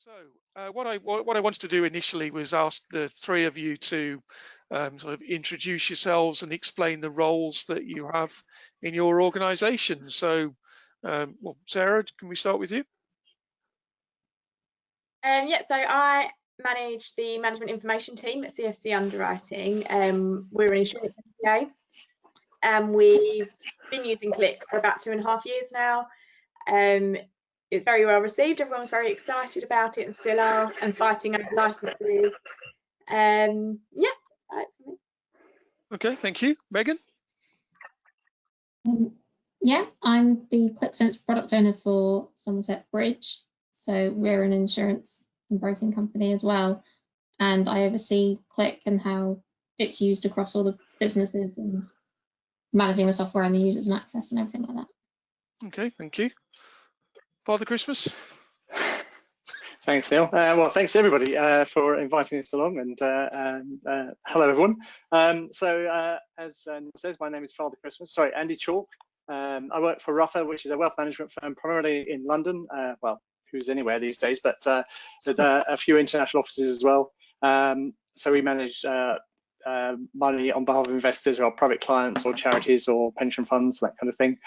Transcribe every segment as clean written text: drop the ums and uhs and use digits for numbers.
So what I wanted to do initially was ask the three of you to sort of introduce yourselves and explain the roles that you have in your organisation. So, well, Sarah, can we start with you? Yeah, so I manage the management information team at CFC Underwriting. We're an insurance MGA, and we've been using Qlik for about 2.5 years now. It's very well received. Everyone's very excited about it and still are, and fighting over licenses. Yeah, that's it for me. Okay, thank you. Megan? Yeah, I'm the Qlik product owner for Somerset Bridge. So we're an insurance and broking company as well. And I oversee Qlik and how it's used across all the businesses and managing the software and the users and access and everything like that. Okay, thank you. Father Christmas? Thanks, Neil. Well, thanks to everybody for inviting us along, and hello, everyone. As Neil says, my name is Father Christmas. Sorry, Andy Chalk. I work for Ruffer, which is a wealth management firm primarily in London. Well, who's anywhere these days, but with a few international offices as well. So we manage money on behalf of investors or private clients or charities or pension funds, that kind of thing.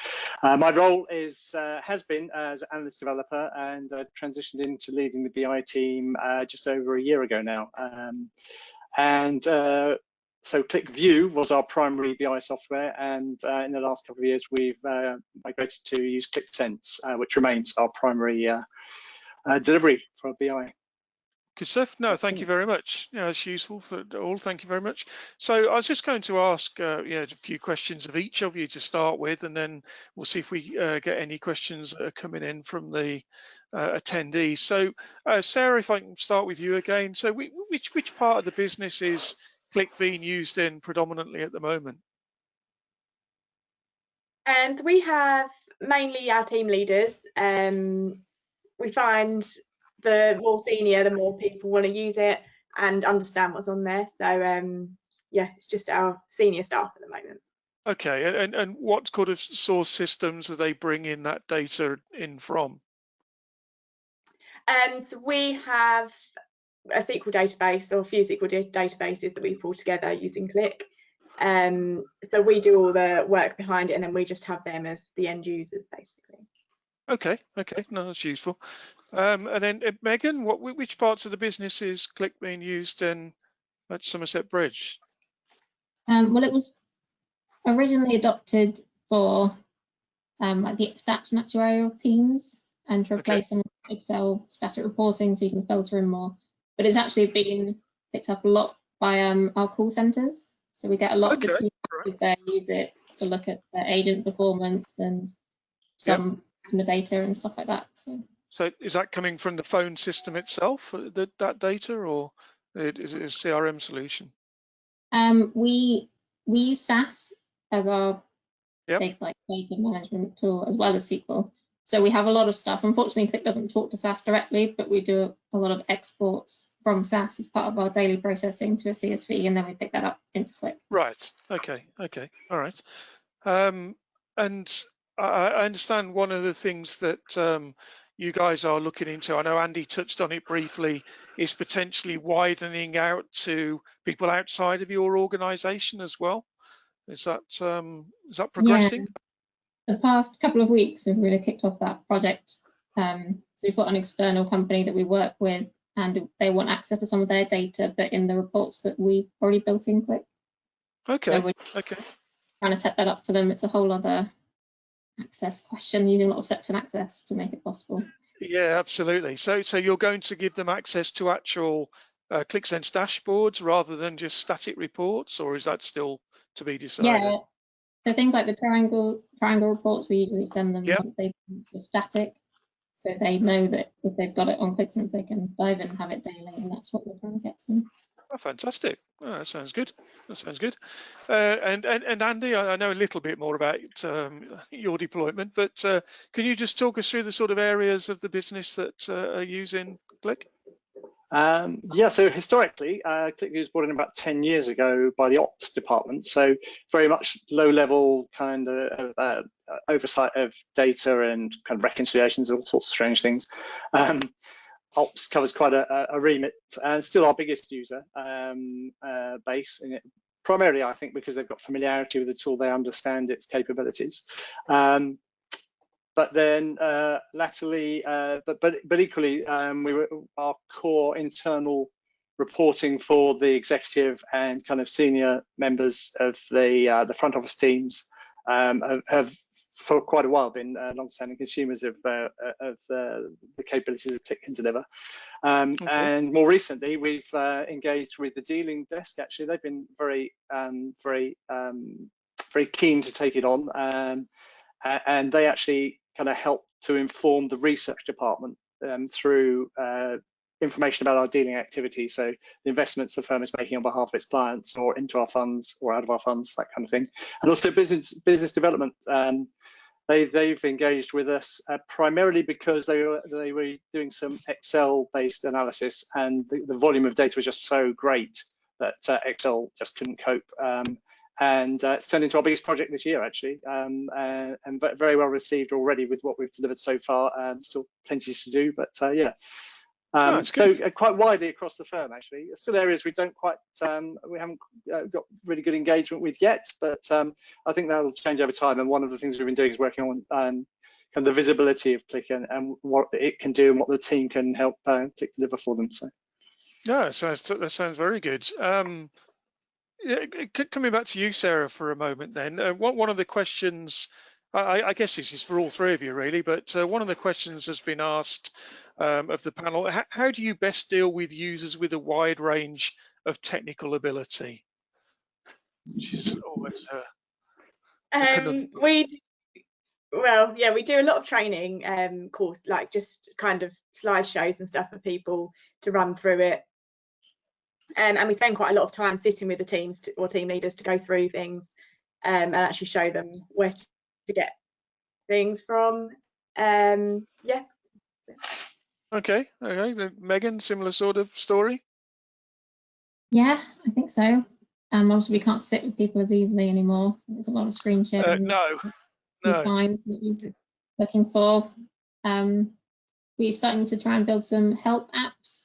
My role has been as an analyst developer, and transitioned into leading the BI team just over a year ago now. So Qlik View was our primary BI software, and in the last couple of years we've migrated to use Qlik Sense, which remains our primary delivery for BI. Good stuff. No, thank you very much. Yeah, it's useful for all. Thank you very much. So I was just going to ask a few questions of each of you to start with, and then we'll see if we get any questions that are coming in from the attendees. So Sarah, if I can start with you again. So which part of the business is Qlik being used in predominantly at the moment? So we have mainly our team leaders. We find the more senior, the more people want to use it and understand what's on there. So yeah, it's just our senior staff at the moment. Okay, and what kind of source systems are they bringing that data in from? So we have a SQL database, or a few SQL databases that we pull together using Qlik. So we do all the work behind it, and then we just have them as the end users, basically. Okay, no, that's useful. And then Megan, which parts of the business is Qlik being used in at Somerset Bridge? Well, it was originally adopted for like the stats and actuarial teams, and to replace some Excel static reporting so you can filter in more. But it's actually been picked up a lot by our call centres. So we get a lot of the team members there use it to look at their agent performance and some data and stuff like that. So is that coming from the phone system itself, that data, or is it a CRM solution? We use SAS as our big data management tool, as well as SQL. So we have a lot of stuff. Unfortunately, Qlik doesn't talk to SAS directly, but we do a lot of exports from SAS as part of our daily processing to a CSV, and then we pick that up into Qlik. Right. Okay. All right. And I understand one of the things that you guys are looking into, I know Andy touched on it briefly, is potentially widening out to people outside of your organisation as well. Is that progressing? Yeah. The past couple of weeks have really kicked off that project. So we've got an external company that we work with, and they want access to some of their data, but in the reports that we've already built in Qlik. Okay. So we're trying to set that up for them. It's a whole other access question, using a lot of section access to make it possible. Yeah, absolutely. So you're going to give them access to actual Qlik Sense dashboards rather than just static reports, or is that still to be decided? Yeah. So things like the triangle reports, we usually send them once they've been static, so they know that if they've got it on Qlik Sense, they can dive in and have it daily, and that's what we're trying to get to them. Oh, fantastic. Oh, that sounds good. And Andy, I know a little bit more about your deployment, but can you just talk us through the sort of areas of the business that are using Qlik? Yeah, so historically, Qlik was brought in about 10 years ago by the ops department, so very much low-level kind of oversight of data and kind of reconciliations, all sorts of strange things. Ops covers quite a remit, and still our biggest user base in it. Primarily, I think, because they've got familiarity with the tool, they understand its capabilities. But then latterly, but equally, our core internal reporting for the executive and kind of senior members of the front office teams have for quite a while been long-standing consumers of the capabilities of Qlik can deliver. Okay. And more recently, we've engaged with the dealing desk. Actually, they've been very keen to take it on, and they actually kind of help to inform the research department through information about our dealing activity. So the investments the firm is making on behalf of its clients, or into our funds or out of our funds, that kind of thing. And also business development. They've engaged with us primarily because they were doing some Excel-based analysis, and the volume of data was just so great that Excel just couldn't cope. And it's turned into our biggest project this year, actually, and very well received already with what we've delivered so far. Still plenty to do, but yeah. So quite widely across the firm, actually. There's still areas we don't quite, we haven't got really good engagement with yet, but I think that'll change over time. And one of the things we've been doing is working on kind of the visibility of Qlik and what it can do and what the team can help Qlik deliver for them. So. Yeah, that sounds very good. Yeah, coming back to you, Sarah, for a moment then. One of the questions, I guess this is for all three of you really, but one of the questions has been asked of the panel. How do you best deal with users with a wide range of technical ability? Which is always we do a lot of training course, like just kind of slideshows and stuff for people to run through it. And we spend quite a lot of time sitting with the teams or team leaders to go through things and actually show them where to get things from. Yeah. Okay. Megan, similar sort of story? Yeah, I think so. Obviously, we can't sit with people as easily anymore. So there's a lot of screen sharing. No. Find what you're looking for. We're starting to try and build some help apps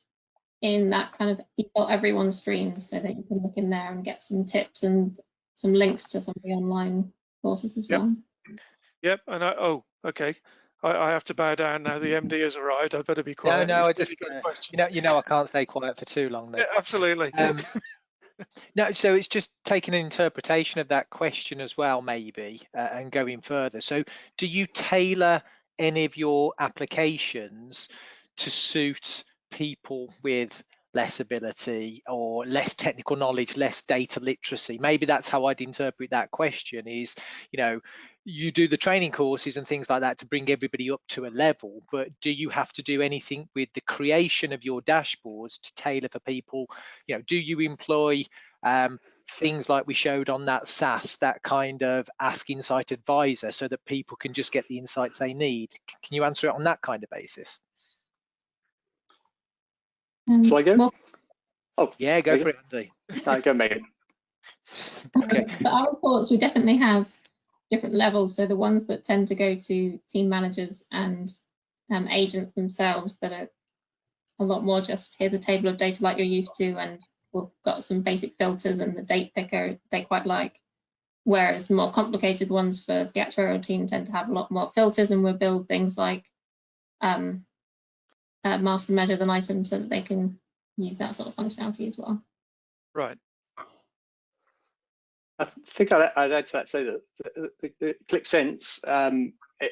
in that kind of default everyone stream, so that you can look in there and get some tips and some links to some of the online courses as well. Yep, and okay. I have to bow down now. The MD has arrived. I better be quiet. No, I just you know I can't stay quiet for too long. Though. Yeah, absolutely. No, so it's just taking an interpretation of that question as well, maybe, and going further. So, do you tailor any of your applications to suit people with less ability or less technical knowledge, less data literacy? Maybe that's how I'd interpret that question is, you know, you do the training courses and things like that to bring everybody up to a level, but do you have to do anything with the creation of your dashboards to tailor for people? You know, do you employ things like we showed on that SAS, that kind of Ask Insight Advisor, so that people can just get the insights they need? Can you answer it on that kind of basis? Shall I go? Well, oh, yeah, go for it, Andy. Go, Megan. Okay. For our reports, we definitely have different levels. So the ones that tend to go to team managers and agents themselves, that are a lot more just, here's a table of data like you're used to, and we've got some basic filters and the date picker they quite like. Whereas the more complicated ones for the actuarial team tend to have a lot more filters, and we'll build things like master measures and items so that they can use that sort of functionality as well. Right. I think I'd add to that, say that the Qlik Sense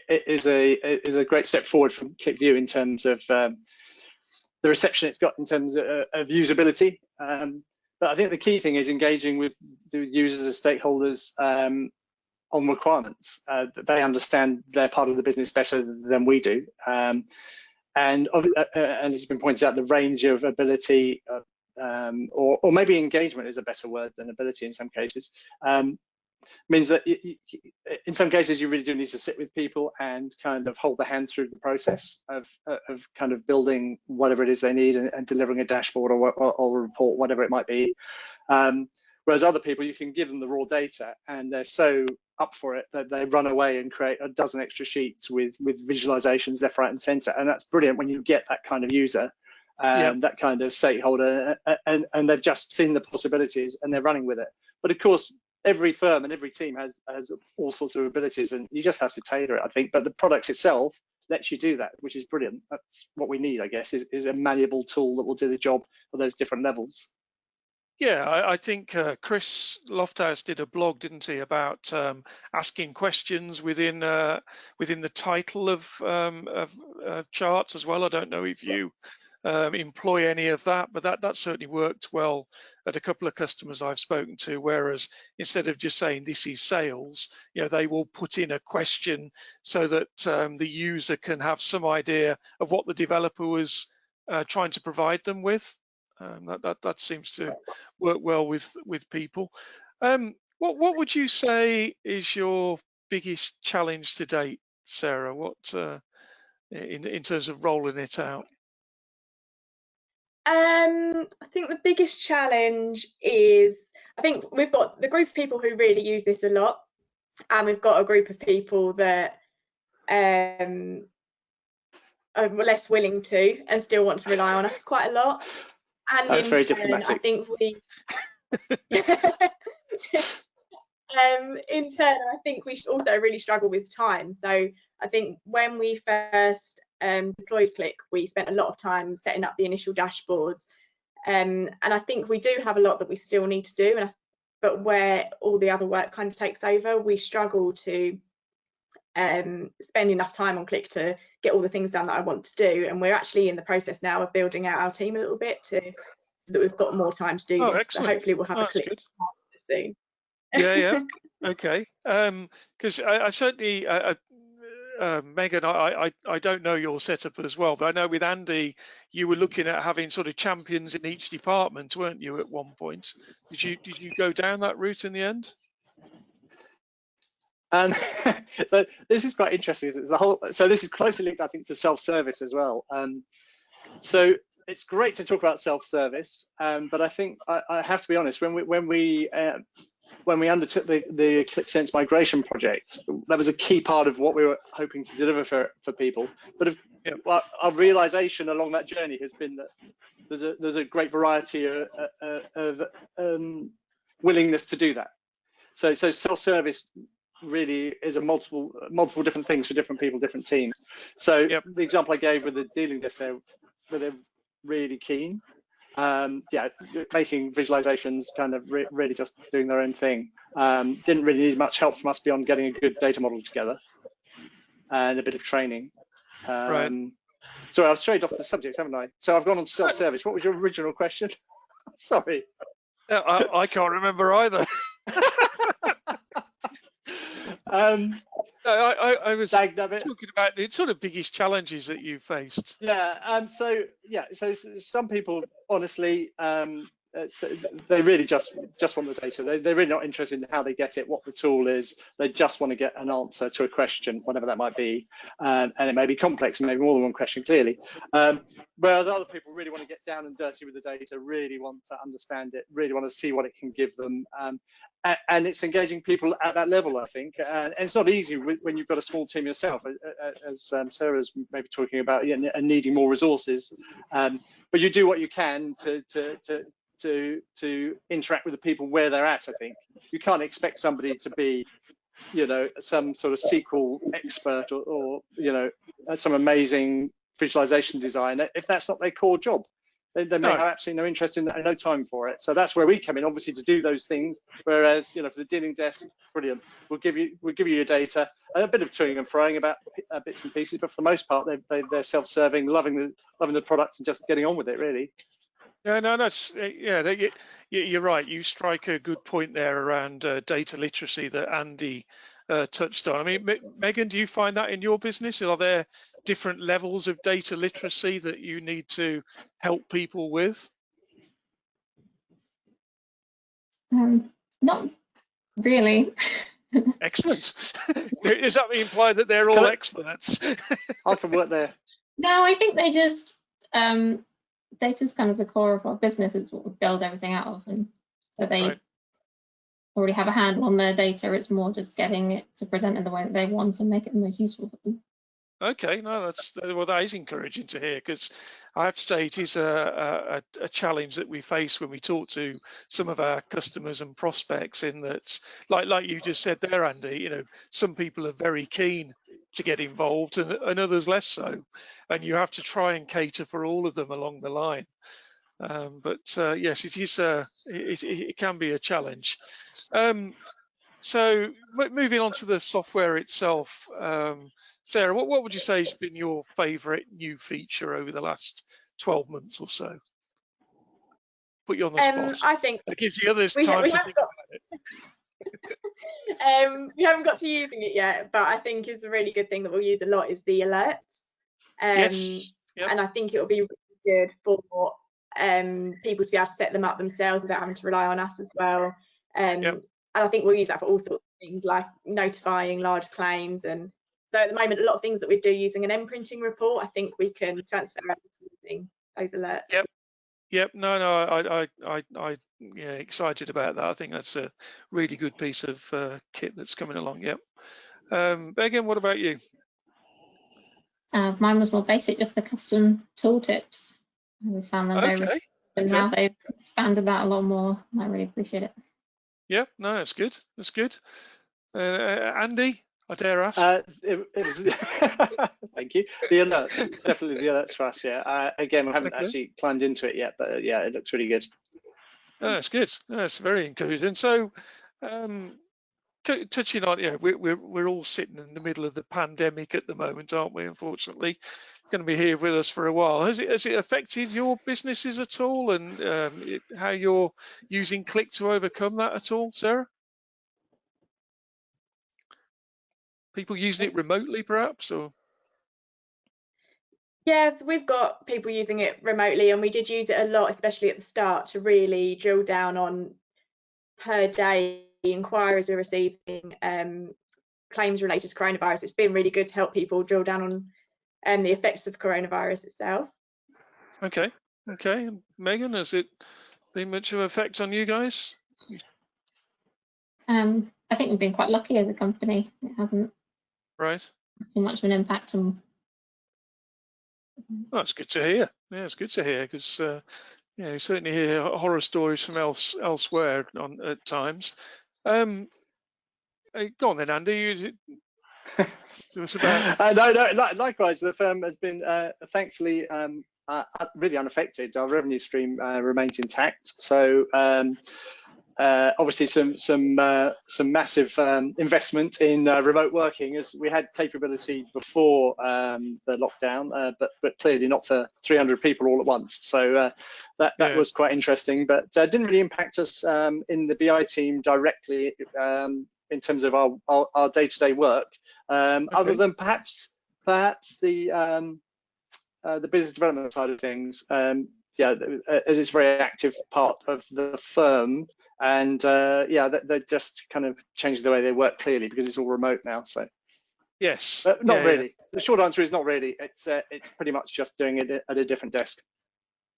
is a great step forward from Qlik View in terms of the reception it's got in terms of usability. But I think the key thing is engaging with the users and stakeholders on requirements. They understand their part of the business better than we do. And as has been pointed out, the range of ability, or maybe engagement is a better word than ability in some cases, means that in some cases you really do need to sit with people and kind of hold their hand through the process of kind of building whatever it is they need and delivering a dashboard or a report, whatever it might be. Whereas other people, you can give them the raw data and they're so up for it that they run away and create a dozen extra sheets with visualizations left, right, and center. And that's brilliant when you get that kind of user. and that kind of stakeholder, and they've just seen the possibilities and they're running with it. But of course, every firm and every team has all sorts of abilities, and you just have to tailor it, I think. But the product itself lets you do that, which is brilliant. That's what we need, I guess, is a malleable tool that will do the job at those different levels. Yeah, I think Chris Lofthouse did a blog, didn't he, about asking questions within the title of charts as well. I don't know if you employ any of that, but that certainly worked well at a couple of customers I've spoken to. Whereas instead of just saying this is sales, they will put in a question so that the user can have some idea of what the developer was trying to provide them with. That seems to work well with people. What would you say is your biggest challenge to date, Sarah? What in terms of rolling it out? I think the biggest challenge is, I think we've got the group of people who really use this a lot, and we've got a group of people that are less willing to and still want to rely on us quite a lot. And That's very diplomatic. I think we in turn, I think we also really struggle with time. So I think when we first deployed Qlik, we spent a lot of time setting up the initial dashboards, and I think we do have a lot that we still need to do, but where all the other work kind of takes over, we struggle to spend enough time on Qlik to get all the things done that I want to do. And we're actually in the process now of building out our team a little bit so that we've got more time to do this. Excellent. So hopefully we'll have a Qlik soon. Yeah. Okay. Because I certainly, Megan, I don't know your setup as well, but I know with Andy, you were looking at having sort of champions in each department, weren't you, at one point? Did you go down that route in the end? So this is quite interesting. So this is closely linked, I think, to self-service as well. So it's great to talk about self-service, but I think I have to be honest. When we undertook the Qlik Sense migration project, that was a key part of what we were hoping to deliver for people. But our realization along that journey has been that there's a great variety of willingness to do that. So self-service really is a multiple different things for different people, different teams. So the example I gave with the dealing desk there, where they're really keen, making visualizations, kind of really just doing their own thing. Didn't really need much help from us beyond getting a good data model together and a bit of training. Right. Sorry, I've strayed off the subject, haven't I? So I've gone on to self-service. What was your original question? Sorry. I can't remember either. I was talking about the sort of biggest challenges that you faced. So some people, honestly, they really just want the data. They're really not interested in how they get it, what the tool is. They just want to get an answer to a question, whatever that might be, and it may be complex, maybe more than one question, clearly. Whereas other people really want to get down and dirty with the data, really want to understand it, really want to see what it can give them. And it's engaging people at that level, I think. And it's not easy when you've got a small team yourself, as Sarah's maybe talking about, and needing more resources. But you do what you can to interact with the people where they're at. I think you can't expect somebody to be, some sort of SQL expert or some amazing visualization designer if that's not their core job. They may have absolutely no interest in that and no time for it. So that's where we come in, obviously, to do those things. Whereas, for the dealing desk, brilliant. We'll give you your data, a bit of toing and froing about bits and pieces, but for the most part, they're self-serving, loving the product and just getting on with it, really. No, that's you're right. You strike a good point there around data literacy that Andy touched on. I mean, Megan, do you find that in your business? Are there different levels of data literacy that you need to help people with? Not really. Excellent. Does that imply that they're all experts? I can work there. No, I think they just data is kind of the core of our business. It's what we build everything out of, and so they already have a handle on their data. It's more just getting it to present in the way that they want and make it the most useful for them. Okay, no, that is encouraging to hear, because I have to say it is a challenge that we face when we talk to some of our customers and prospects. In that, like you just said there, Andy, you know, some people are very keen to get involved, and others less so, and you have to try and cater for all of them along the line. But yes, it is. It can be a challenge. So moving on to the software itself, Sarah, what would you say has been your favourite new feature over the last 12 months or so? Put you on the spot. I think That gives the others we time to haven't think got, about it. we haven't got to using it yet, but I think is a really good thing that we'll use a lot is the alerts. Yes. Yep. And I think it'll be really good for people to be able to set them up themselves without having to rely on us as well. Yep. And I think we'll use that for all sorts of things like notifying large claims. And so at the moment, a lot of things that we do using an imprinting report, I think we can transfer over to using those alerts. Yep. Yep. No, I yeah, excited about that. I think that's a really good piece of kit that's coming along. Yep. Megan, what about you? Mine was more basic, just the custom tooltips. I just found them very Okay. and now they've expanded that a lot more. I really appreciate it. Yeah, no, that's good. That's good. Andy, I dare ask. It was thank you. The alerts, definitely the alerts for us. Yeah. Again, we haven't actually climbed into it yet, but yeah, it looks really good. Oh, that's good. That's very encouraging. So, touching on, yeah, we're all sitting in the middle of the pandemic at the moment, aren't we? Unfortunately, going to be here with us for a while. Has it affected your businesses at all, and how you're using Qlik to overcome that at all, Sarah? People using it remotely, perhaps, or? Yes, we've got people using it remotely, and we did use it a lot, especially at the start, to really drill down on per day inquiries we're receiving, claims related to coronavirus. It's been really good to help people drill down on the effects of coronavirus itself. Okay. Megan, has it been much of an effect on you guys? I think we've been quite lucky as a company. It hasn't too much of an impact on. Well, that's good to hear. Yeah, it's good to hear, because you know, you certainly hear horror stories from elsewhere at times. Go on then, Andy. It's about... No, likewise, the firm has been thankfully really unaffected. Our revenue stream remains intact. So obviously some massive investment in remote working, as we had capability before the lockdown, but clearly not for 300 people all at once. So that was quite interesting, but didn't really impact us in the BI team directly in terms of our day-to-day work, other than perhaps the business development side of things. Yeah, as it's a very active part of the firm, and yeah, they're just kind of changing the way they work clearly, because it's all remote now. So yes, not really. The short answer is not really. It's pretty much just doing it at a different desk.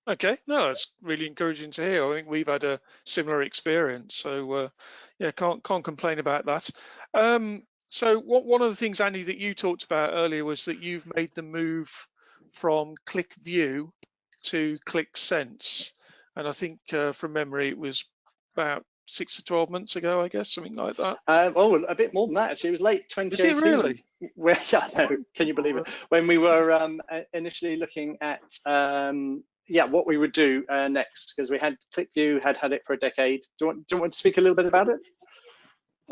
Okay, no, it's really encouraging to hear. I think we've had a similar experience, so yeah, can't complain about that. So one of the things, Andy, that you talked about earlier was that you've made the move from Qlik View to Qlik Sense, and I think from memory it was about 6 to 12 months ago, I guess, something like that. Oh, a bit more than that actually. It was late 2018. Is it really? Well, yeah, no, can you believe it? When we were initially looking at yeah, what we would do next, because we had Qlik View, had it for a decade. Do you want to speak a little bit about it?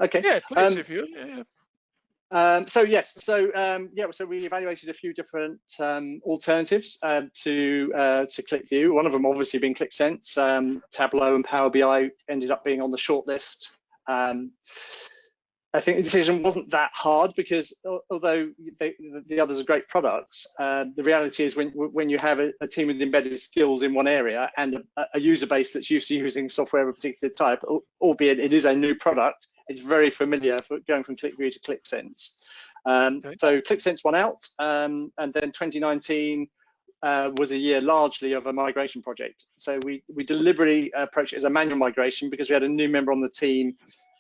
Okay. Yeah, please, if you. Yeah. So yes, so we evaluated a few different alternatives to Qlik View. One of them obviously being Qlik Sense. Tableau and Power BI ended up being on the shortlist. I think the decision wasn't that hard, because although the others are great products, the reality is when you have a team with embedded skills in one area and a user base that's used to using software of a particular type, albeit it is a new product, it's very familiar for going from Qlik View to Qlik Sense. So Qlik Sense won out, and then 2019 was a year largely of a migration project. So we deliberately approached it as a manual migration, because we had a new member on the team,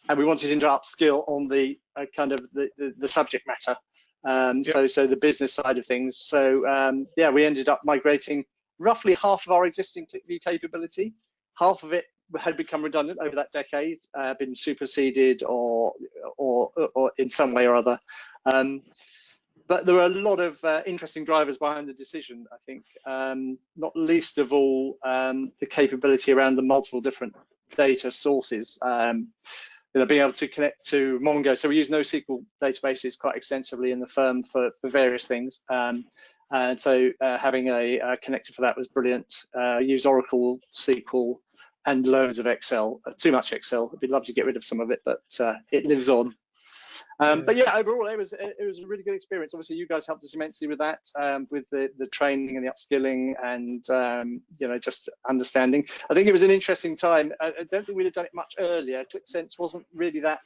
and we wanted him to upskill on the kind of the subject matter. So the business side of things. So yeah, we ended up migrating roughly half of our existing ClickView capability. Half of it had become redundant over that decade, been superseded or in some way or other. But there were a lot of interesting drivers behind the decision, I think, not least of all the capability around the multiple different data sources. Being able to connect to Mongo. So we use NoSQL databases quite extensively in the firm for various things. And so having a connector for that was brilliant. Use Oracle, SQL, and loads of Excel. Too much Excel. I'd love to get rid of some of it, but it lives on. But yeah, overall, it was a really good experience. Obviously, you guys helped us immensely with that, with the training and the upskilling and just understanding. I think it was an interesting time. I don't think we'd have done it much earlier. ClickSense wasn't really that.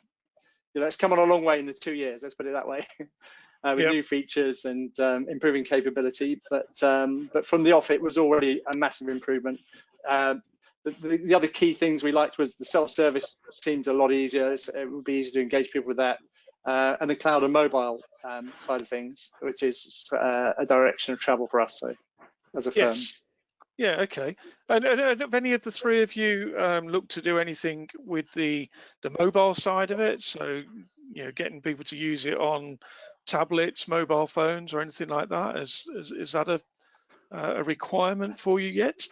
It's come on a long way in the 2 years. Let's put it that way. With new features and improving capability, but from the off, it was already a massive improvement. The other key things we liked was the self-service seemed a lot easier. It would be easy to engage people with that. And the cloud and mobile side of things, which is a direction of travel for us. So, as a firm. Yeah. Okay. And have any of the three of you looked to do anything with the mobile side of it? So, getting people to use it on tablets, mobile phones, or anything like that? Is that a requirement for you yet?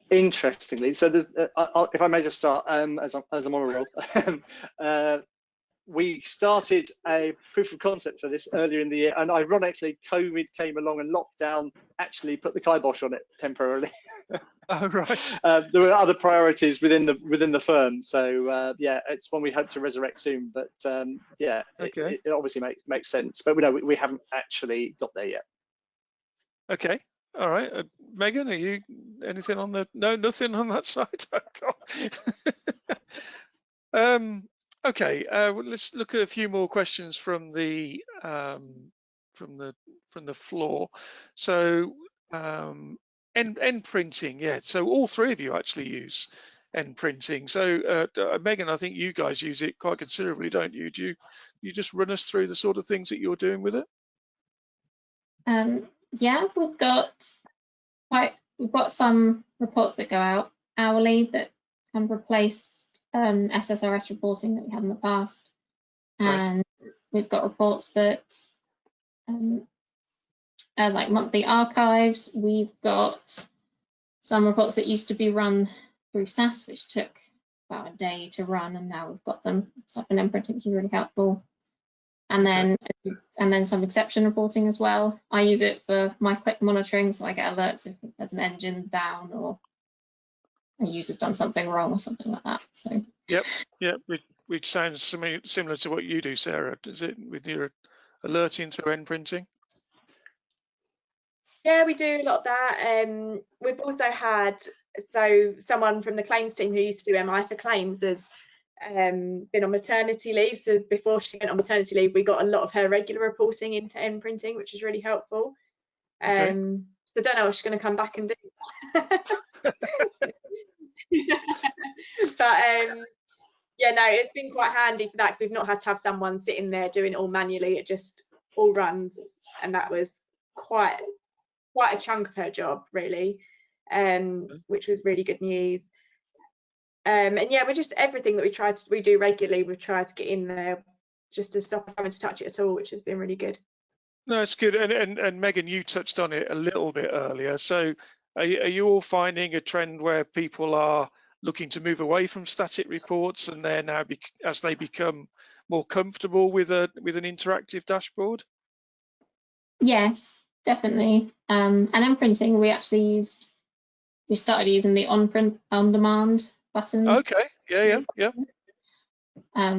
Interestingly, so there's, if I may just start as I'm on a roll. We started a proof of concept for this earlier in the year, and ironically, COVID came along and lockdown actually put the kibosh on it temporarily. Oh, right. There were other priorities within the firm, so yeah, it's one we hope to resurrect soon. But yeah, okay. it obviously makes sense. But we haven't actually got there yet. Okay. All right. Megan, are you anything on the? No, nothing on that side. Okay, well, let's look at a few more questions from the floor. So end printing, yeah. So all three of you actually use end printing. So Megan, I think you guys use it quite considerably, don't you? Do you just run us through the sort of things that you're doing with it? Yeah, we've got some reports that go out hourly that can replace SSRS reporting that we had in the past, and we've got reports that are like monthly archives. We've got some reports that used to be run through SAS, which took about a day to run, and now we've got them up in printing, which is really helpful. And then some exception reporting as well. I use it for my Qlik monitoring, so I get alerts if there's an engine down or a user's done something wrong or something like that. So yep, which sounds similar to what you do, Sarah. Is it with your alerting through end printing? Yeah, we do a lot of that. We've also had someone from the claims team who used to do MI for claims has been on maternity leave. So before she went on maternity leave, we got a lot of her regular reporting into end printing, which is really helpful. So I don't know what she's going to come back and do. But yeah, no, it's been quite handy for that because we've not had to have someone sitting there doing it all manually. It just all runs, and that was quite a chunk of her job, really, which was really good news. And yeah, we're just everything that we do regularly, we've tried to get in there just to stop us having to touch it at all, which has been really good. No, it's good. And Megan, you touched on it a little bit earlier. So are you all finding a trend where people are looking to move away from static reports, and they're now, as they become more comfortable with an interactive dashboard? Yes, definitely. And end printing, we started using the on demand button. Okay. Yeah.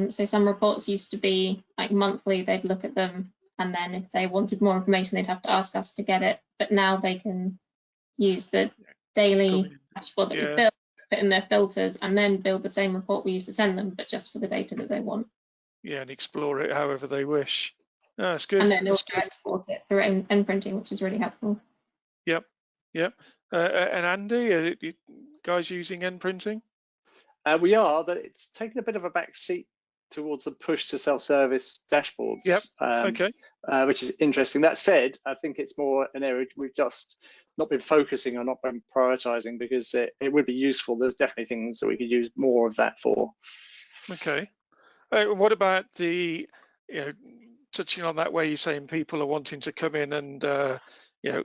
So some reports used to be like monthly, they'd look at them, and then if they wanted more information, they'd have to ask us to get it. But now they can use the daily dashboard that we built, put in their filters, and then build the same report we used to send them, but just for the data that they want. Yeah, and explore it however they wish. No, that's good. And then also export it through end printing, which is really helpful. Yep. And Andy, are you guys using end printing? We are, but it's taken a bit of a back seat towards the push to self-service dashboards. Yep. Okay. which is interesting. That said, I think it's more an area we've just not been focusing on, not been prioritizing, because it would be useful. There's definitely things that we could use more of that for. Okay. What about the, touching on that, where you're saying people are wanting to come in and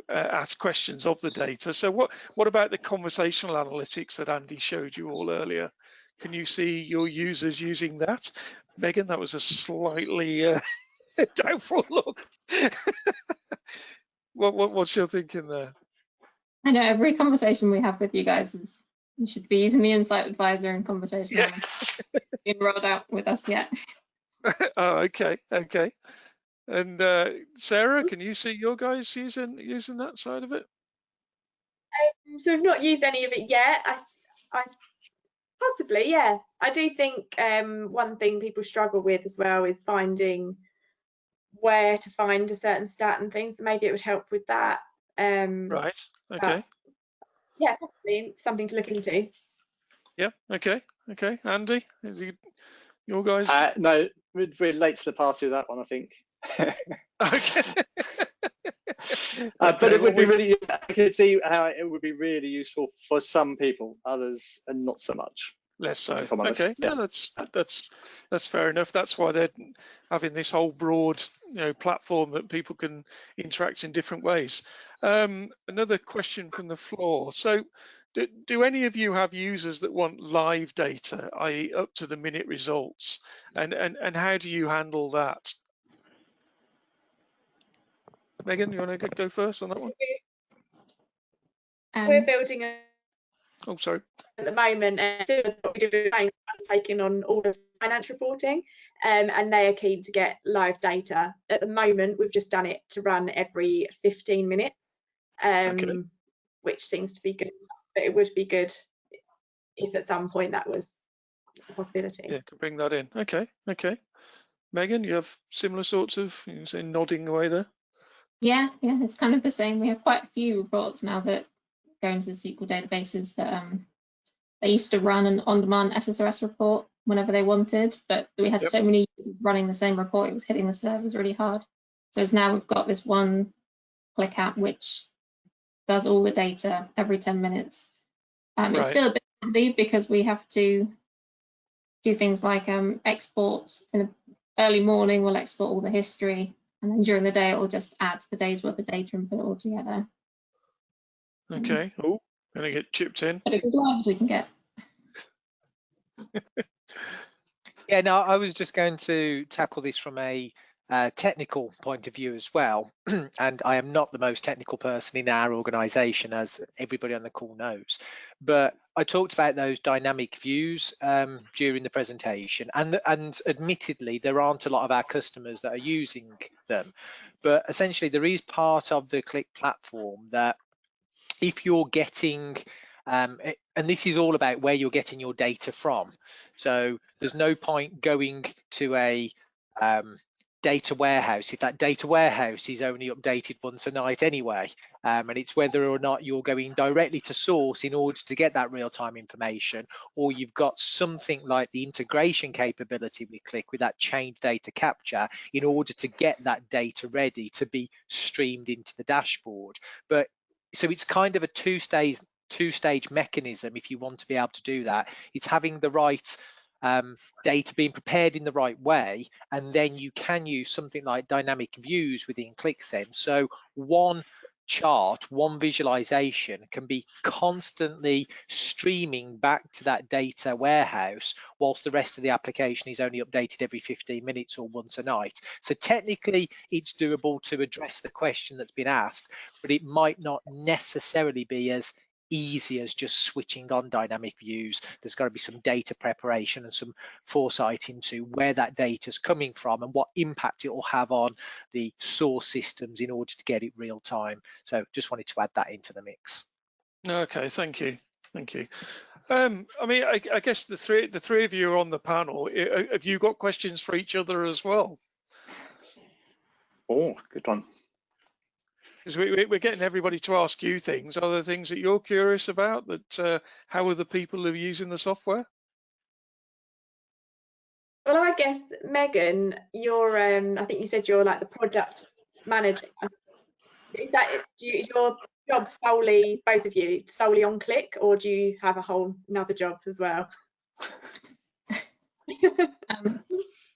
ask questions of the data? So what about the conversational analytics that Andy showed you all earlier? Can you see your users using that? Megan, that was a slightly doubtful look. What's your thinking there? I know every conversation we have with you guys is you should be using the Insight Advisor and Conversational Yeah. been rolled out with us yet. Oh, okay. And Sarah, can you see your guys using that side of it? So we've not used any of it yet. I possibly, yeah. I do think one thing people struggle with as well is finding where to find a certain stat and things. So maybe it would help with that. Right. Okay. Yeah, possibly something to look into. Yeah. Okay. Andy, your guys? No, we're late to the party with that one, I think. Okay. But it would be really, I could see how it would be really useful for some people, others and not so much. Less so. If I'm honest. Okay. Yeah. No, that's fair enough. That's why they're having this whole broad, platform that people can interact in different ways. Another question from the floor. So, do any of you have users that want live data, i.e., up to the minute results, and how do you handle that? Megan, you want to go first on that one? We're building Oh, sorry. at the moment, taking on all of finance reporting, and they are keen to get live data. At the moment, we've just done it to run every 15 minutes, which seems to be good. But it would be good if at some point that was a possibility. Yeah, could bring that in. Okay. Megan, you have similar sorts of, you say, nodding away there? Yeah, it's kind of the same. We have quite a few reports now that go into the SQL databases that they used to run an on-demand SSRS report whenever they wanted, but we had so many users running the same report, it was hitting the servers really hard. So now we've got this one Qlik app which does all the data every 10 minutes. It's still a bit handy because we have to do things like export in the early morning, we'll export all the history, and then during the day it will just add the day's worth of data and put it all together. Okay. Oh, gonna get chipped in. But it's as live as we can get. Yeah, no, I was just going to tackle this from a technical point of view as well. And I am not the most technical person in our organisation, as everybody on the call knows. But I talked about those dynamic views during the presentation, and admittedly, there aren't a lot of our customers that are using them. But essentially, there is part of the Qlik platform that if you're getting and this is all about where you're getting your data from. So there's no point going to a data warehouse if that data warehouse is only updated once a night anyway, and it's whether or not you're going directly to source in order to get that real-time information, or you've got something like the integration capability with Qlik with that chained data capture in order to get that data ready to be streamed into the dashboard. But so it's kind of a two-stage mechanism if you want to be able to do that. It's having the right data being prepared in the right way, and then you can use something like dynamic views within Qlik Sense. So one chart, one visualization can be constantly streaming back to that data warehouse whilst the rest of the application is only updated every 15 minutes or once a night. So technically it's doable to address the question that's been asked, but it might not necessarily be as easy as just switching on dynamic views. There's got to be some data preparation and some foresight into where that data is coming from and what impact it will have on the source systems in order to get it real time. So just wanted to add that into the mix. Okay, thank you. I mean, I guess the three of you are on the panel. Have you got questions for each other as well? Oh, good one. Because we're getting everybody to ask you things. Are there things that you're curious about? That how are the people who are using the software? Well, I guess, Megan, you're, I think you said you're like the product manager. Is your job solely, both of you, solely on Qlik, or do you have a whole another job as well?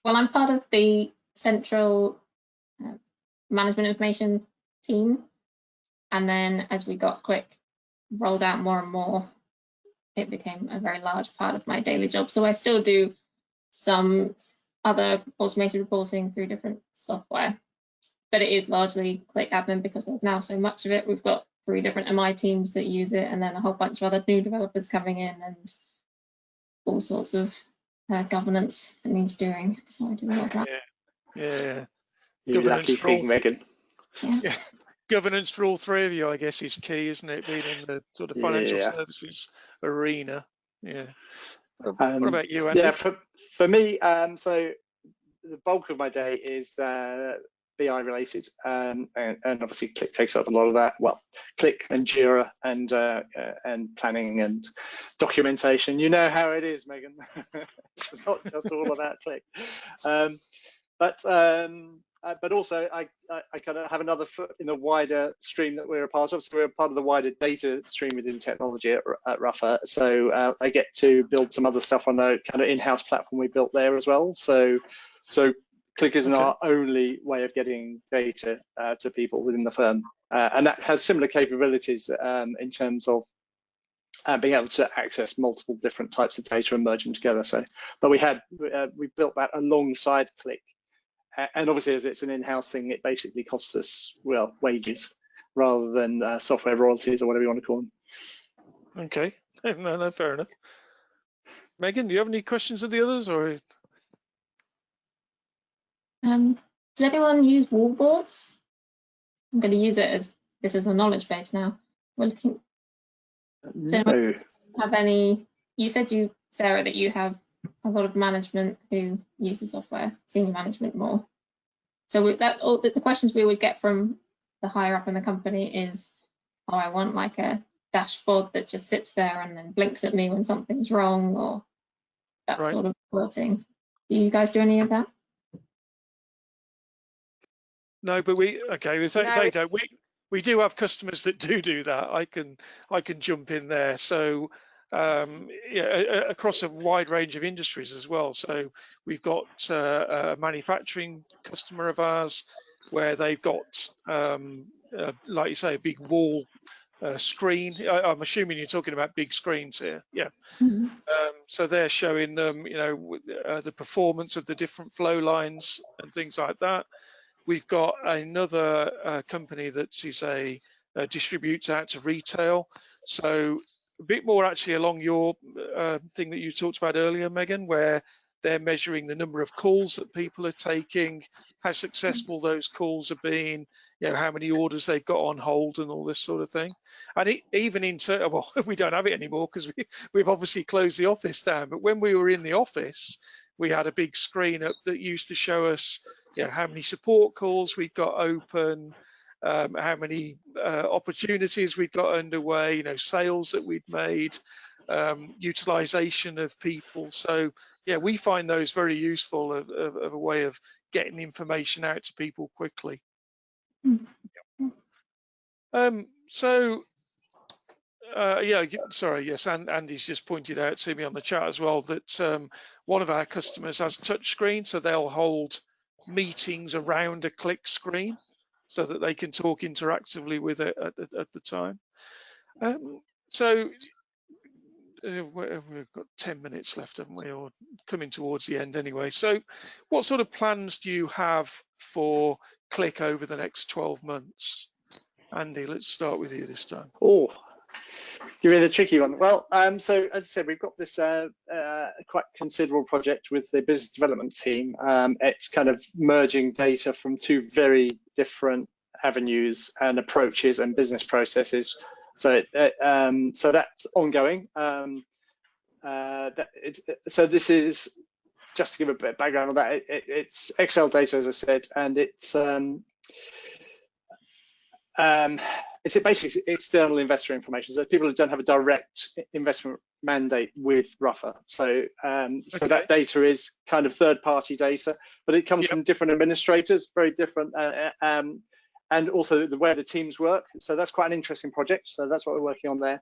Well, I'm part of the central management information team. And then as we got Qlik rolled out more and more, it became a very large part of my daily job. So I still do some other automated reporting through different software, but it is largely Qlik admin because there's now so much of it. We've got 3 different MI teams that use it, and then a whole bunch of other new developers coming in, and all sorts of governance that needs doing. So I do a lot of that. Yeah. You lucky thing, Megan. Yeah. Governance for all 3 of you, I guess, is key, isn't it? Being in the sort of financial services arena. Yeah. What about you, Andy? Yeah, for me, so the bulk of my day is BI related, and obviously Qlik takes up a lot of that. Well, Qlik and Jira and planning and documentation. You know how it is, Megan. It's not just all about Qlik. But also I kind of have another foot in the wider stream that we're a part of. So we're a part of the wider data stream within technology at Ruffer. So I get to build some other stuff on the kind of in-house platform we built there as well. So Qlik isn't our only way of getting data to people within the firm, and that has similar capabilities in terms of being able to access multiple different types of data and merge them together. So, but we built that alongside Qlik. And obviously, as it's an in-house thing, it basically costs us, well, wages rather than software royalties or whatever you want to call them. Okay, no, fair enough. Megan, do you have any questions of the others, or? Does anyone use wallboards? I'm going to use it as this is a knowledge base now. We're looking. No. Have any? You said Sarah, that you have a lot of management who use the software, senior management more. So the questions we always get from the higher up in the company is, oh, I want like a dashboard that just sits there and then blinks at me when something's wrong, or that sort of reporting. Do you guys do any of that? No, but they don't. We do have customers that do that. I can jump in there. So across a wide range of industries as well. So we've got a manufacturing customer of ours where they've got, like you say, a big wall screen. I'm assuming you're talking about big screens here. Yeah. Mm-hmm. So they're showing them, the performance of the different flow lines and things like that. We've got another company that distributes out to retail. So a bit more actually along your thing that you talked about earlier, Megan, where they're measuring the number of calls that people are taking, how successful those calls have been, how many orders they've got on hold and all this sort of thing. And even well, we don't have it anymore because we've obviously closed the office down. But when we were in the office, we had a big screen up that used to show us how many support calls we've got open, how many opportunities we've got underway, sales that we'd made, utilization of people. So yeah, we find those very useful of a way of getting information out to people quickly. Sorry, yes, and Andy's just pointed out to me on the chat as well that one of our customers has touch screen, so they'll hold meetings around a Qlik screen so that they can talk interactively with it at the time. We've got 10 minutes left, haven't we, or coming towards the end anyway. So what sort of plans do you have for Qlik over the next 12 months? Andy, let's start with you this time. Oh, you're in a tricky one. Well, so as I said, we've got this quite considerable project with the business development team. It's kind of merging data from 2 very different avenues and approaches and business processes. So that's ongoing. So this is, just to give a bit of background on that, it's Excel data, as I said, and it's basically external investor information. So people who don't have a direct investment mandate with Ruffer. So so Okay. that data is kind of third-party data, but it comes Yep. from different administrators, very different, and also the way the teams work. So that's quite an interesting project. So that's what we're working on there.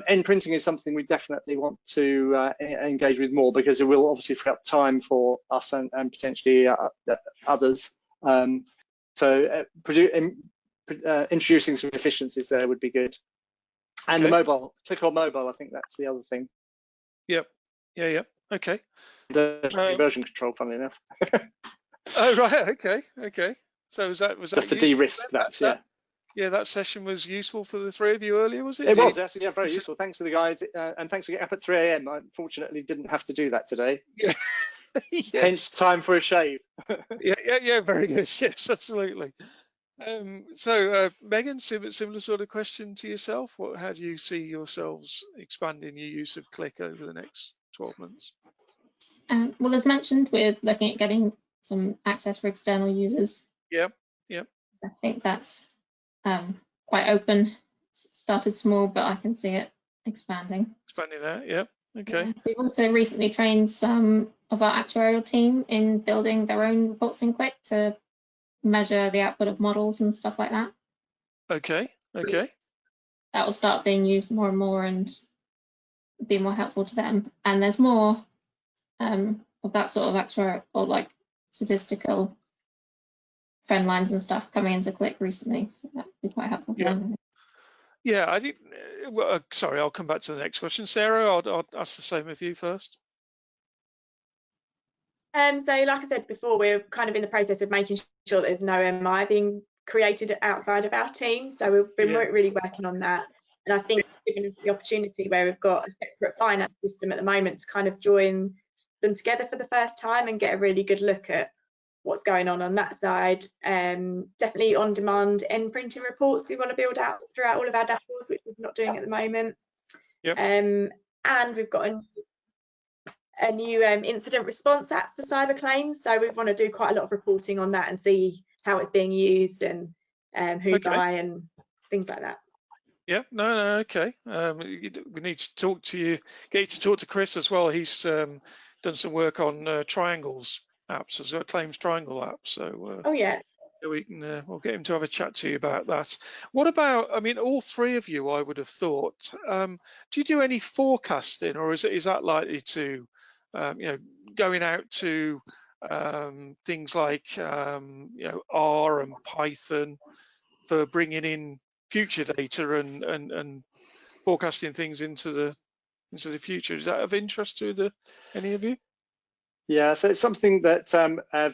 End printing is something we definitely want to engage with more, because it will obviously free up time for us and potentially others. So introducing some efficiencies there would be good. And Okay. the mobile, Qlik on mobile, I think that's the other thing. Yep. Yeah. Okay. The version control, funnily enough. Oh right. Okay. So was that Just to de-risk that, yeah. Yeah, that session was useful for the three of you earlier, was it? It was actually, yeah, very useful. Thanks to the guys, and thanks for getting up at 3 a.m. I unfortunately didn't have to do that today. Yeah. Yes. Hence time for a shave. Yeah. Very good. Yes, absolutely. So Megan, similar sort of question to yourself. How do you see yourselves expanding your use of Qlik over the next 12 months? Well, as mentioned, we're looking at getting some access for external users. Yep. I think that's quite open. Started small, but I can see it expanding. Expanding that. Yep. Okay. Yeah. We've also recently trained some of our actuarial team in building their own reports in Qlik to measure the output of models and stuff like that. Okay. That will start being used more and more and be more helpful to them. And there's more of that sort of actuarial or like statistical trend lines and stuff coming into Qlik recently, so that would be quite helpful for them. Yeah, I think. Well, sorry, I'll come back to the next question. Sarah, I'll ask the same of you first. So like I said before, we're kind of in the process of making sure there's no MI being created outside of our team. So we've been really working on that. And I think given us the opportunity where we've got a separate finance system at the moment to kind of join them together for the first time and get a really good look at what's going on that side. Definitely on-demand end printing reports we want to build out throughout all of our dashboards, which we're not doing at the moment. Yep. And we've got a new incident response app for cyber claims, so we want to do quite a lot of reporting on that and see how it's being used and who by and things like that. Yeah, no, okay. We need to talk to you, get you to talk to Chris as well. He's done some work on triangles apps as well, claims triangle apps. So oh yeah, we can we'll get him to have a chat to you about that. What about? I mean, all three of you, I would have thought. Do you do any forecasting, or is that likely to, going out to things like R and Python for bringing in future data and forecasting things into the future? Is that of interest to any of you? Yeah, so it's something that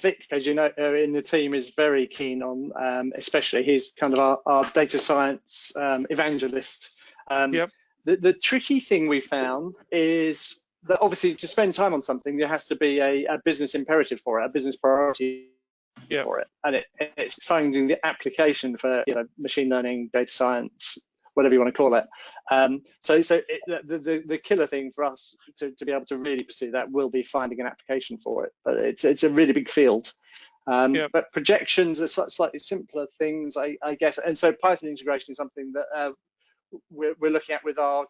Vic, as you know, in the team is very keen on, especially he's kind of our data science evangelist. Yep. The tricky thing we found is that obviously to spend time on something, there has to be a business imperative for it, a business priority for it, and it's finding the application for machine learning, data science, whatever you want to call it. The killer thing for us to be able to really pursue that will be finding an application for it, but it's a really big field. But projections are slightly simpler things, I guess, and so Python integration is something that we're looking at with our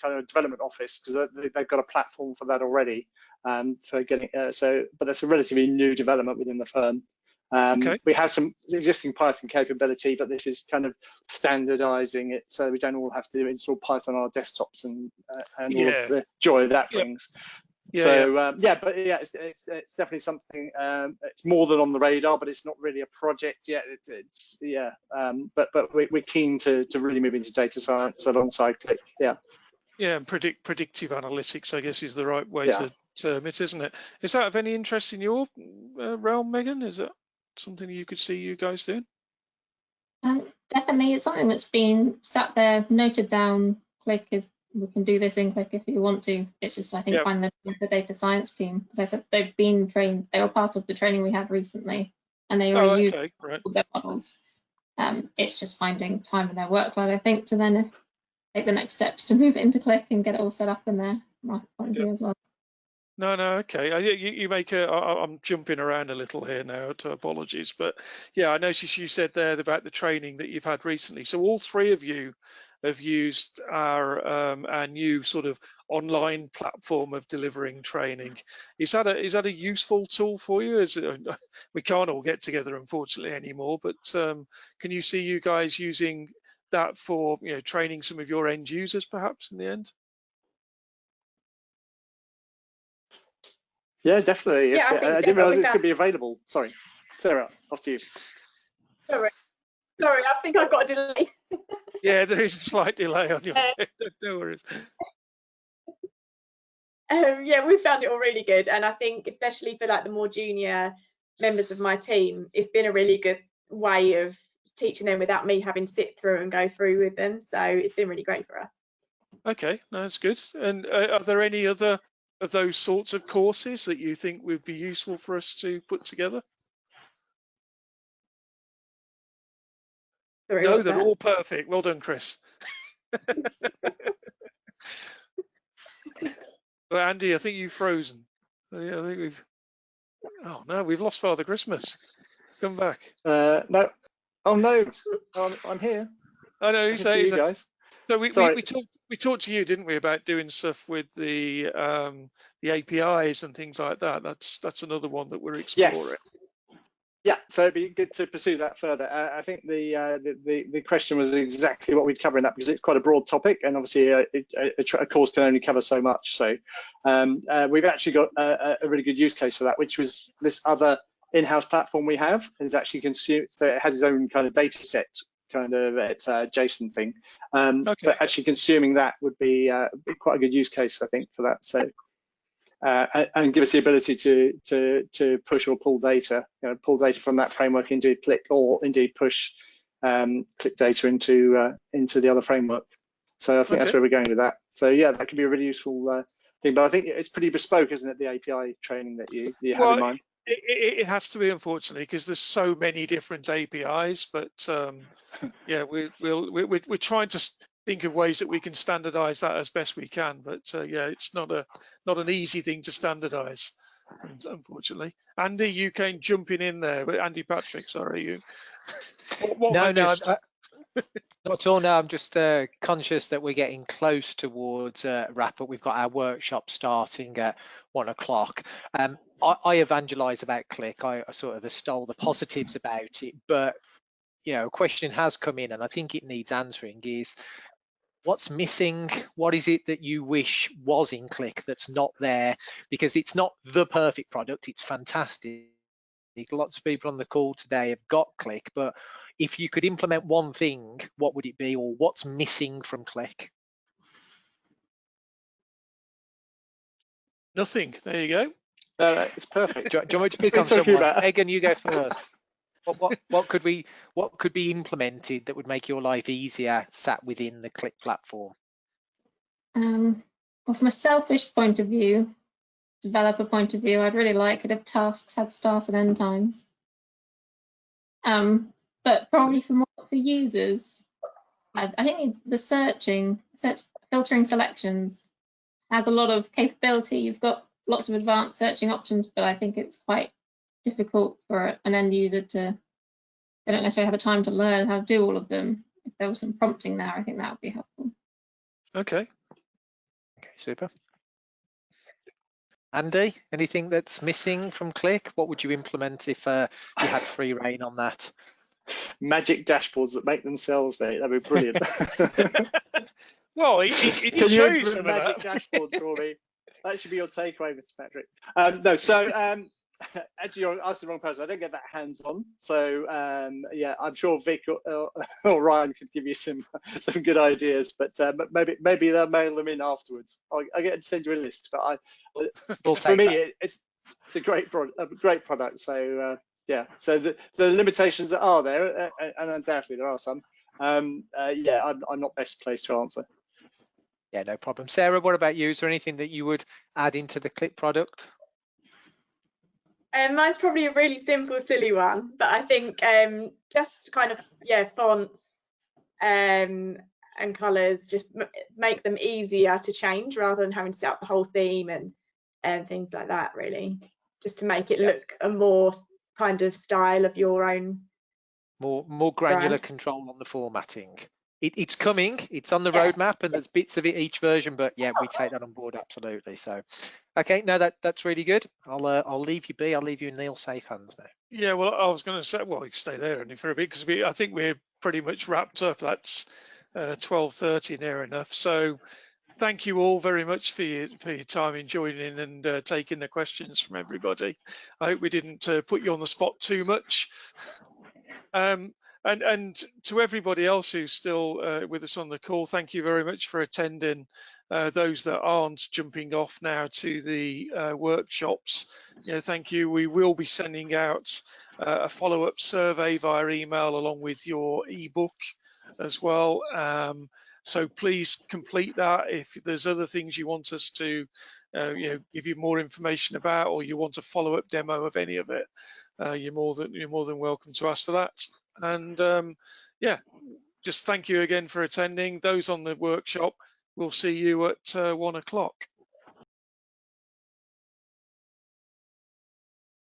kind of development office, because they've got a platform for that already, for getting but that's a relatively new development within the firm. We have some existing Python capability, but this is kind of standardizing it so we don't all have to install Python on our desktops and all of the joy that brings. But it's definitely something. It's more than on the radar, but it's not really a project yet. But we're keen to really move into data science alongside Qlik. Yeah, and predictive analytics, I guess, is the right way to term it, isn't it? Is that of any interest in your realm, Megan? Is that something you could see you guys doing? Definitely, it's something that's been sat there, noted down. Qlik is, we can do this in Qlik if you want to. It's just, I think, finding the data science team. As I said, they've been trained. They were part of the training we had recently, and they already use their models. It's just finding time in their workload, I think, to then take the next steps to move it into Qlik and get it all set up in there from my point of view as well. No, okay. You make I'm jumping around a little here now, to apologies, but yeah, I noticed you said there about the training that you've had recently. So all three of you have used our new sort of online platform of delivering training. Is that a useful tool for you? We can't all get together, unfortunately, anymore, but can you see you guys using that for training some of your end users perhaps in the end? Yeah, definitely. Yeah, I didn't realise it's going to be available. Sorry, Sarah, after you. Sorry, I think I've got a delay. Yeah, there is a slight delay on your no worries. Yeah, we found it all really good, and I think especially for like the more junior members of my team, it's been a really good way of teaching them without me having to sit through and go through with them. So it's been really great for us. Okay, no, that's good. And are there any other of those sorts of courses that you think would be useful for us to put together? Sorry, No, what's they're that? all perfect. Well done, Chris. Well, Andy, I think you've frozen. Yeah, I think we've. Oh no, we've lost Father Christmas. Come back. No. Oh no, I'm here. I know. I can see you guys. So Sorry. we talked to you, didn't we, about doing stuff with the APIs and things like that. That's another one that we're exploring. Yes. Yeah, so it'd be good to pursue that further. I think the question was exactly what we'd cover in that, because it's quite a broad topic, and obviously a course can only cover so much. So we've actually got a really good use case for that, which was this other in-house platform we have. Is actually consumed, so it has its own kind of data set, kind of it's a JSON thing. Okay. So actually consuming that would be quite a good use case, I think, for that. So. And give us the ability to push or pull data, pull data from that framework into Qlik, or indeed push Qlik data into the other framework. So I think that's where we're going with that. So yeah, that could be a really useful thing. But I think it's pretty bespoke, isn't it? The API training that you have in mind. It has to be, unfortunately, because there's so many different APIs. But yeah, we're trying to think of ways that we can standardize that as best we can. But yeah, it's not an easy thing to standardize, unfortunately. Andy, you came jumping in there, but Andy Patrick, sorry, you. What No, I missed? not at all. No, I'm just conscious that we're getting close towards wrap up. We've got our workshop starting at 1 o'clock. I evangelise about Qlik. I sort of stole the positives about it, but a question has come in, and I think it needs answering. Is what's missing? What is it that you wish was in Qlik that's not there? Because it's not the perfect product. It's fantastic. Lots of people on the call today have got Qlik, but if you could implement one thing, what would it be, or what's missing from Qlik? Nothing. There you go. It's perfect. Do you want me to pick on someone? Megan, you go first. What could be implemented that would make your life easier sat within the Qlik platform? Well, from a selfish point of view, developer point of view, I'd really like it if tasks had start and end times. But probably for users, I think the filtering selections has a lot of capability. You've got lots of advanced searching options, but I think it's quite difficult for an end user they don't necessarily have the time to learn how to do all of them. If there was some prompting there, I think that would be helpful. Okay, super. Andy, anything that's missing from Qlik? What would you implement if you had free reign on that? Magic dashboards that make themselves, mate. That'd be brilliant. Well, it Can show you you some magic of that. dashboards for me? That should be your takeaway, Mr. Patrick. No, so actually, you're asking the wrong person. I don't get that hands-on. So yeah, I'm sure Vic or Ryan could give you some good ideas. But maybe they'll mail them in afterwards. I get to send you a list. But for me, it's a great product. So yeah. So the limitations that are there, and undoubtedly there are some. Yeah, I'm not best placed to answer. Yeah, no problem. Sarah, what about you? Is there anything that you would add into the Qlik product? Mine's probably a really simple, silly one, but I think just kind of, fonts and colours, just make them easier to change rather than having to set up the whole theme and things like that, really. Just to make it look a more kind of style of your own. More granular brand. control on the formatting. it's coming, it's on the Yeah. roadmap, and there's bits of it each version, but yeah, we take that on board, absolutely. So okay, no, that's really good. I'll leave you be. I'll leave you in Neil's safe hands now. Yeah, well, I was going to say, well, you can stay there only for a bit because I think we're pretty much wrapped up. That's 12:30 near enough. So thank you all very much for your time in joining and taking the questions from everybody. I hope we didn't put you on the spot too much. And to everybody else who's still with us on the call, thank you very much for attending. Those that aren't jumping off now to the workshops, thank you. We will be sending out a follow-up survey via email along with your ebook as well. So please complete that. If there's other things you want us to give you more information about, or you want a follow-up demo of any of it, you're more than welcome to ask for that. And yeah, just thank you again for attending. Those on the workshop, we'll see you at 1 o'clock.